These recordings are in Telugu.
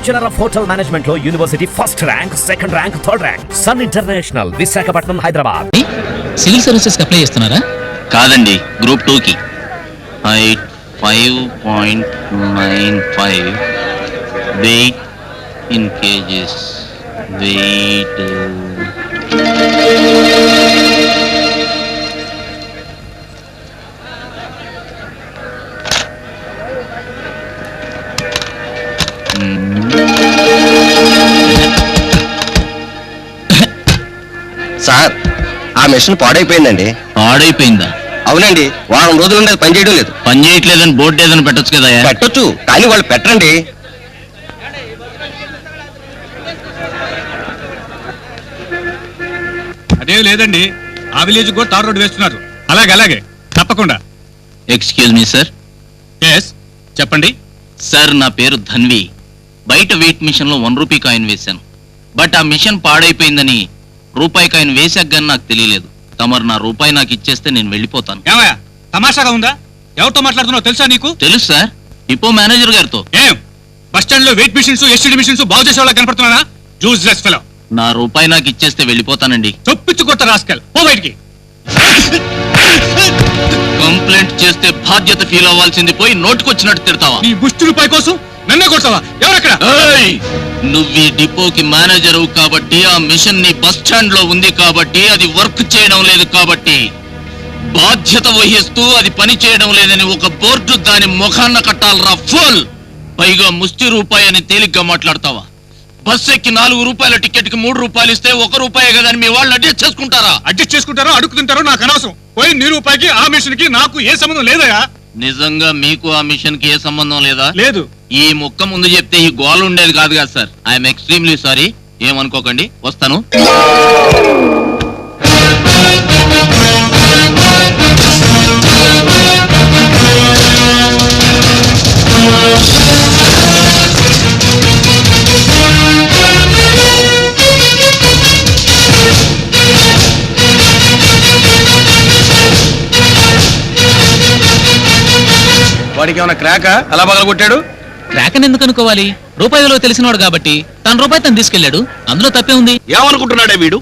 బ్యాచులర్ ఆఫ్ హోటల్ మేనేజ్మెంట్ లో university first rank, second rank, third rank. Sun international, Visakhapatnam, Hyderabad. Civil services apply చేస్తున్నారా? కాదండి, గ్రూప్ 2 కి. Height 5.95, weight in KGs, weight sir, ఆ మిషన్ పాడైపోయిందండి. పాడైపోయిందా? అవునండి, వారం రోజుల నుండి అది పనిచేయడం లేదు. పని చేయట్లేదని బోర్డు ఏదైనా పెట్టొచ్చు కదా. పెట్టొచ్చు, కానీ వాళ్ళు పెట్టరండి. అదేం లేదండి, ఆ విలేజ్ కూడా తార్ రోడ్డు వేస్తున్నారు. అలాగే అలాగే, తప్పకుండా. Excuse me sir. ఎస్, చెప్పండి. సార్, నా పేరు ధన్వి. బయట వెయిట్ మిషన్ లో 1 రూపీ కాయిన్ వేశాను. బట్ ఆ మిషన్ పాడైపోయిందని రూపాయి కాయిన్ వేసాక గానీ నాకు తెలియలేదు. తమరు నా రూపాయి నాకు ఇచ్చేస్తే నేను వెళ్ళిపోతాను. ఏమయ్యా, తమాషాగా ఉందా? ఎవరితో మాట్లాడుతున్నావు తెలుసా నీకు? తెలుసు సార్, డిపో మేనేజర్ గారితో. ఏం బస్ స్టాండ్ లో వెయిట్ మిషన్స్, ఎస్టీడీ మిషన్స్ బాగు చేసే వాళ్ళకి కనపడుతున్నారా? Useless fellow. నా రూపాయి నాకు ఇచ్చేస్తే వెళ్ళిపోతానండి. చొప్పించు కొత్త రాస్కెల్, పో బయటికి. కంప్లైంట్ చేస్తే బాధ్యత ఫీల్ అవ్వాల్సింది పోయి నోటుకొచ్చినట్టు తిడతావా? నీ ముష్టి రూపాయి కోసం నన్నే కొడతావా? ఎవరక్కడ? నువ్వు ఈ డిపోకి మేనేజరు కాబట్టి, ఆ మిషన్ నీ బస్ స్టాండ్ లో ఉంది కాబట్టి, అది వర్క్ చేయడం లేదు కాబట్టి, బాధ్యత వహిస్తూ అది పని చేయడం లేదని ఒక బోర్డు దాని ముఖాన్న కట్టాలరా ఫుల్. పైగా ముష్టి రూపాయి అని తేలిగ్గా మాట్లాడతావా? బస్ ఎక్కి 4 రూపాయల టికెట్ కి 3 రూపాయలు ఇస్తే 1 రూపాయే కదా మీ వాళ్ళు అడ్జస్ట్ చేసుకుంటారా? అడ్జస్ట్ చేసుకుంటారో అడుగుతుంటారో నాకు అనవసరం. పోయి నీ రూపాయికి ఆ మిషన్ కి నాకు ఏ సంబంధం లేదయా. నిజంగా మీకు ఆ మిషన్ కి ఏ సంబంధం లేదా? లేదు. ఈ ముక్క ముందు చెప్తే ఈ గోల ఉండేది కాదు కదా సార్. ఐఎమ్ ఎక్స్ట్రీమ్లీ సారీ, ఏమనుకోకండి, వస్తాను. వాడికి ఏమైనా క్రాకా అలా పగల కొట్టాడు? క్రాక్ అని ఎందుకు అనుకోవాలి? రూపాయి విలువ తెలిసినవాడు కాబట్టి తన రూపాయి తను తీసుకెళ్లాడు. అందులో తప్పే ఉంది. ఏమనుకుంటున్నాడే వీడు?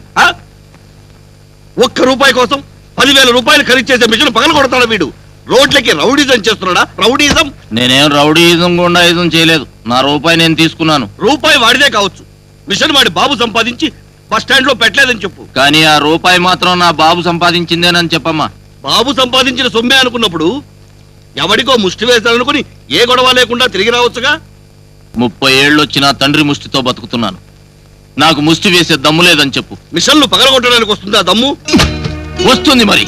1 రూపాయి కోసం 10,000 రూపాయలు ఖరీదు చేసే మిషన్ పగల కొడతాడు వీడు. రోడ్లకి రౌడీజం చేస్తున్నాడా? రౌడీజం? నేనేం రౌడీజం గుండాయిజం చేయలేదు. నా రూపాయి నేను తీసుకున్నాను. రూపాయి వాడిదే కావచ్చు, మిషన్ వాడి బాబు సంపాదించి బస్ స్టాండ్ లో పెట్టలేదని చెప్పు. కానీ ఆ రూపాయి మాత్రం నా బాబు సంపాదించిందేనని చెప్పమ్మా. బాబు సంపాదించిన సొమ్మే అనుకున్నప్పుడు ఎవడికో ముష్టి వేశారనుకుని ఏ గొడవ లేకుండా తిరిగి రావచ్చుగా. 30 ఏళ్ళు వచ్చి నా తండ్రి ముష్టితో బతుకుతున్నాను. నాకు ముష్టి వేసే దమ్ము లేదని చెప్పు. మిషన్లు పగలగొట్టడానికి వస్తుందా దమ్ము? వస్తుంది మరి.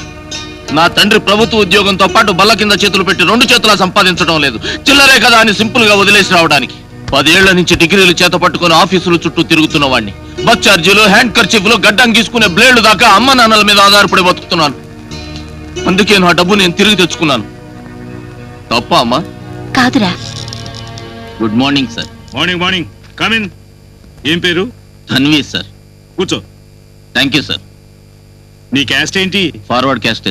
నా తండ్రి ప్రభుత్వ ఉద్యోగంతో పాటు బల్ల కింద చేతులు పెట్టి 2 చేతులా సంపాదించడం లేదు. చిల్లరే కదా అని సింపుల్ గా వదిలేసి రావడానికి 10 ఏళ్ల నుంచి డిగ్రీలు చేత పట్టుకుని ఆఫీసులు చుట్టూ తిరుగుతున్న వాడిని. బస్ ఛార్జీలు, హ్యాండ్ కర్చీఫ్లు, గడ్డం గీసుకునే బ్లేడ్లు దాకా అమ్మ నాన్నల మీద ఆధారపడి బతుకుతున్నాను. అందుకే నా డబ్బు నేను తిరిగి తెచ్చుకున్నాను. తప్ప అమ్మా? కాదురా. Good morning sir. Morning morning, come in. ఏం పేరు? ధన్వి సార్. కూర్చో. Thank you sir. నీ క్యాస్ట్ ఏంటి? Forward caste.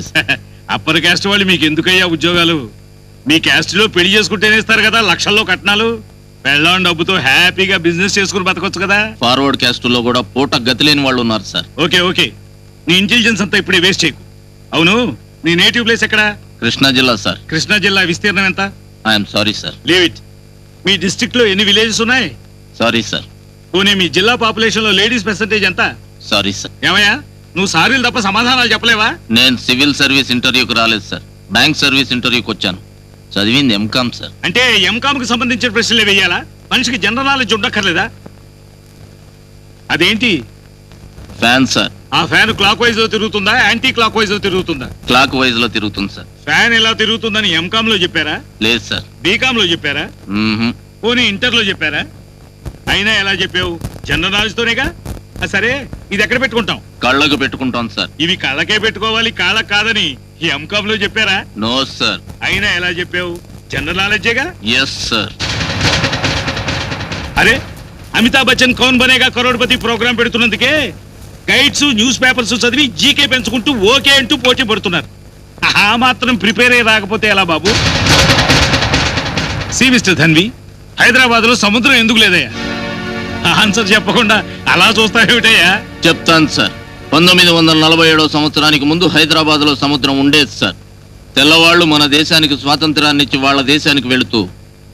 అప్పర్ క్యాస్ట్ వాళ్ళు మీకు ఎందుకయ్యా ఉద్యోగాలు? మీ క్యాస్ట్ లో పెళ్లి చేసుకుంటేనే ఇస్తారు కదా లక్షల్లో కట్నాలు. పెళ్ళాం డబ్బుతో హ్యాపీగా బిజినెస్ చేసుకుని బతకొచ్చు కదా. ఫార్వర్డ్ క్యాస్ట్ లో కూడా పూట గతి లేని వాళ్ళు ఉన్నారు సార్. ఓకే ఓకే, నీ ఇంటెలిజెన్స్ అంతా ఇప్పుడే వేస్ట్ చేయకు. అవును, నీ నేటివ్ ప్లేస్ ఎక్కడ? కృష్ణా జిల్లా సార్. కృష్ణా జిల్లా విస్తీర్ణం ఎంత? I'm sorry sir. Leave it. Me district లో ఎన్ని విలేజెస్ ఉన్నాయి? Sorry sir. పోనీ మీ జిల్లా పాపులేషన్ లో లేడీస్ పర్సెంటేజ్ ఎంత? Sorry sir. ఏమయ్యా, నువ్వు సారీలు తప్ప సమాధానాలు చెప్పలేవా? నేను సివిల్ సర్వీస్ ఇంటర్వ్యూకి రాలేదు సార్. బ్యాంక్ సర్వీస్ ఇంటర్వ్యూకి వచ్చాను. చదివింది ఎంకామ్ సార్. అంటే ఎంకామ్ కి సంబంధించిన ప్రశ్నలే వేయాలా? మనిషికి జనరల్ నాలెడ్జ్ ఉండక్కర్లేదా? అదేంటి? Fan sir. ఆ ఫ్యాన్ క్లాక్ వైజ్ లో తిరుగుతుందా, యాంటీ క్లాక్ వైజ్ లో తిరుగుతుందా? క్లాక్ వైజ్ లో తిరుగుతుంది సార్. ఫ్యాన్ ఎలా తిరుగుతుందని ఎంకామ్ లో చెప్పారా? లేదు సార్. బీకామ్ లో చెప్పారా? పోనీ ఇంటర్ లో చెప్పారా? అయినా ఎలా చెప్పావు? జనరల్ నాలెడ్జ్ తోనేగా. సరే, ఇది ఎక్కడ పెట్టుకుంటాం? కళ్ళకు పెట్టుకుంటాం సార్. ఇవి కళ్ళకే పెట్టుకోవాలి, కాళ్ళకు కాదని ఈ ఎంకామ్ లో చెప్పారా? No sir. అయినా ఎలా చెప్పావు? జనరల్ నాలెడ్జేగా. Yes sir. అరే, అమితాబ్ బచ్చన్ కౌన్ బనేగా కరోడ్పతి ప్రోగ్రాం పెడుతున్నందుకే గైడ్స్, న్యూస్ పేపర్స్ చదివి జీకే పెంచుకుంటూ ఓకే అంటూ పోటీ పడుతున్నారు. ఆ మాత్రం ప్రిపేర్ అయ్యి రాకపోతే ఎలా బాబు? సి మిస్టర్ ధన్వి, హైదరాబాద్ లో సముద్రం ఎందుకు లేదయ్యా? ఆన్సర్ చెప్పకుండా అలా చూస్తావేమిటయ్యా? చెప్తాను సార్. 1947 సంవత్సరానికి ముందు హైదరాబాద్ లో సముద్రం ఉండేది సార్. తెల్లవాళ్లు మన దేశానికి స్వాతంత్రాన్ని ఇచ్చి వాళ్ళ దేశానికి వెళుతూ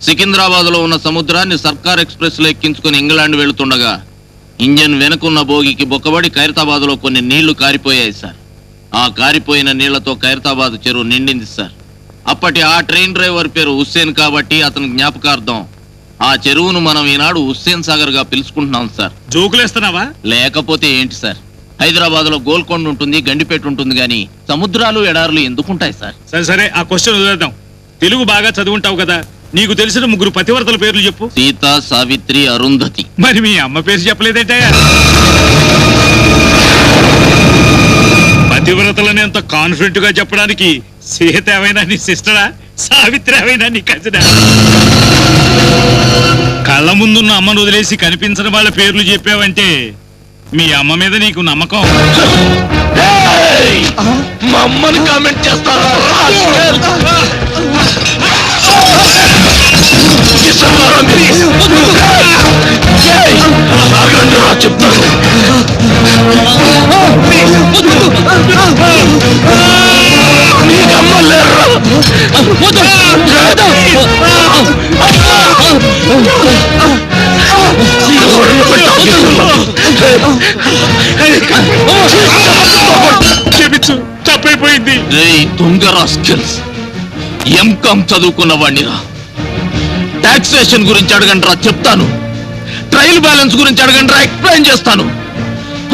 సికింద్రాబాద్ లో ఉన్న సముద్రాన్ని సర్కార్ ఎక్స్ప్రెస్ లో ఎక్కించుకుని ఇంగ్లాండ్ వెళుతుండగా ఇంజన్ వెనుకున్న బోగికి బొక్కబడి ఖైరతాబాద్ లో కొన్ని నీళ్లు కారిపోయాయి సార్. ఆ కారిపోయిన నీళ్లతో ఖైరతాబాద్ చెరువు నిండింది సార్. అప్పటి ఆ ట్రైన్ డ్రైవర్ పేరు హుస్సేన్ కాబట్టి అతని జ్ఞాపకార్థం ఆ చెరువును మనం ఈనాడు హుస్సేన్ సాగర్ గా పిలుచుకుంటున్నాం సార్. జోకులేస్తున్నావా? లేకపోతే ఏంటి సార్? హైదరాబాద్ లో గోల్కొండ ఉంటుంది, గండిపేట ఉంటుంది, గాని సముద్రాలు ఎడారులు ఎందుకుంటాయి సార్? సరే సరే, ఆ క్వశ్చన్ వదిలేద్దాం. తెలుగు బాగా చదువుంటావు కదా, నీకు తెలిసిన 3 పతివ్రతల పేర్లు చెప్పు. సీత, సావిత్రి, అరుంధతి. మరి మీ అమ్మ పేరు చెప్పలేదేంటయ్యా? పతివ్రతలని ఎంత కాన్ఫిడెంట్ గా చెప్పడానికి సీత ఏమైనా నీ సిస్టరా, సావిత్రి ఏమైనా నీ కజినా? కళ్ళ ముందున్న అమ్మను వదిలేసి కనిపించని వాళ్ళ పేర్లు చెప్పావంటే మీ అమ్మ మీద నీకు నమ్మకం. మా అమ్మని కామెంట్ చేస్తారా? చెప్తాను. చెప్పించు, తప్పైపోయింది. దొంగ రాస్కెల్స్, ఎంకామ్ చదువుకున్న వాడినిరా. టాక్సేషన్ గురించి అడగండి రా, చెప్తాను. ట్రయల్ బ్యాలెన్స్ గురించి అడగండి రా, ఎక్స్ప్లెయిన్ చేస్తాను.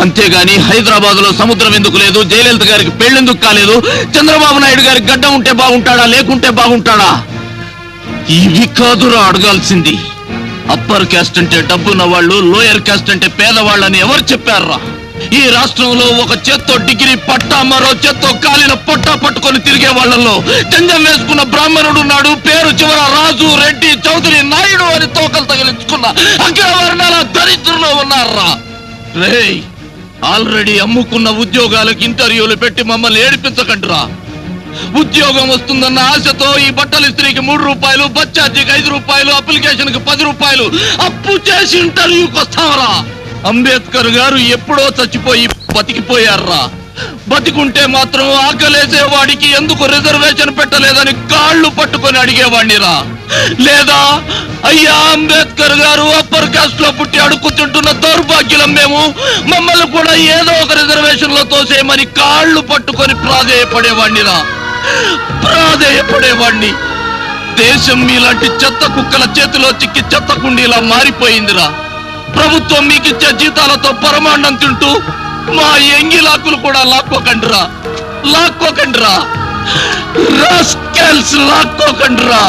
అంతేగాని హైదరాబాద్ లో సముద్రం ఎందుకు లేదు, జయలలిత గారికి పెళ్ళెందుకు కాలేదు, చంద్రబాబు నాయుడు గారికి గడ్డ ఉంటే బాగుంటాడా లేకుంటే బాగుంటాడా, ఇవి కాదురా అడగాల్సింది. అప్పర్ క్యాస్ట్ అంటే డబ్బున్న వాళ్ళు, లోయర్ క్యాస్ట్ అంటే పేదవాళ్ళని ఎవరు చెప్పారా? ఈ రాష్ట్రంలో ఒక చేత్తో డిగ్రీ పట్టా, మరో చేత్తో కాలిన పొట్టా పట్టుకొని తిరిగే వాళ్ళల్లో జంజం వేసుకున్న బ్రాహ్మణుడు ఉన్నాడు. పేరు చివర రాజు, రెడ్డి, చౌదరి, నాయుడు అని తోకలు తగిలించుకున్న అగ్రవర్ణాల దరిద్రులు ఉన్నారా? రేయ్, ఆల్రెడీ అమ్ముకున్న ఉద్యోగాలకు ఇంటర్వ్యూలు పెట్టి మమ్మల్ని ఏడిపించకండిరా. ఉద్యోగం వస్తుందన్న ఆశతో ఈ బట్టల ఇస్త్రీకి 3 రూపాయలు, బస్ ఛార్జీకి 5 రూపాయలు, అప్లికేషన్ కి 10 రూపాయలు అప్పు చేసి ఇంటర్వ్యూకి వస్తావరా? అంబేద్కర్ గారు ఎప్పుడో చచ్చిపోయి బతికిపోయారా? బతికుంటే మాత్రం ఆకలేసే వాడికి ఎందుకు రిజర్వేషన్ పెట్టలేదని కాళ్ళు పట్టుకొని అడిగేవాడినిరా. లేదా అయ్యా అంబేద్కర్ గారు అప్పర్ కాస్ట్ లో పుట్టి అడుక్కుతుంటున్న దౌర్భాగ్యులం మేము, మమ్మల్ని కూడా ఏదో ఒక రిజర్వేషన్ లో తోసేయమని కాళ్ళు పట్టుకొని ప్రాధేయపడేవాడినిరా. ప్రాధేయపడేవాడిని. దేశం మీలాంటి చెత్త కుక్కల చేతిలో చిక్కి చెత్త కుండీలా మారిపోయిందిరా. ప్రభుత్వం మీకిచ్చే జీతాలతో పరమాన్నం తింటూ మా ఎంగిలాకులు కూడా లాక్కోకండిరా, లాక్కోకండిరా, రాస్కెల్స్ లాక్కోకండిరా.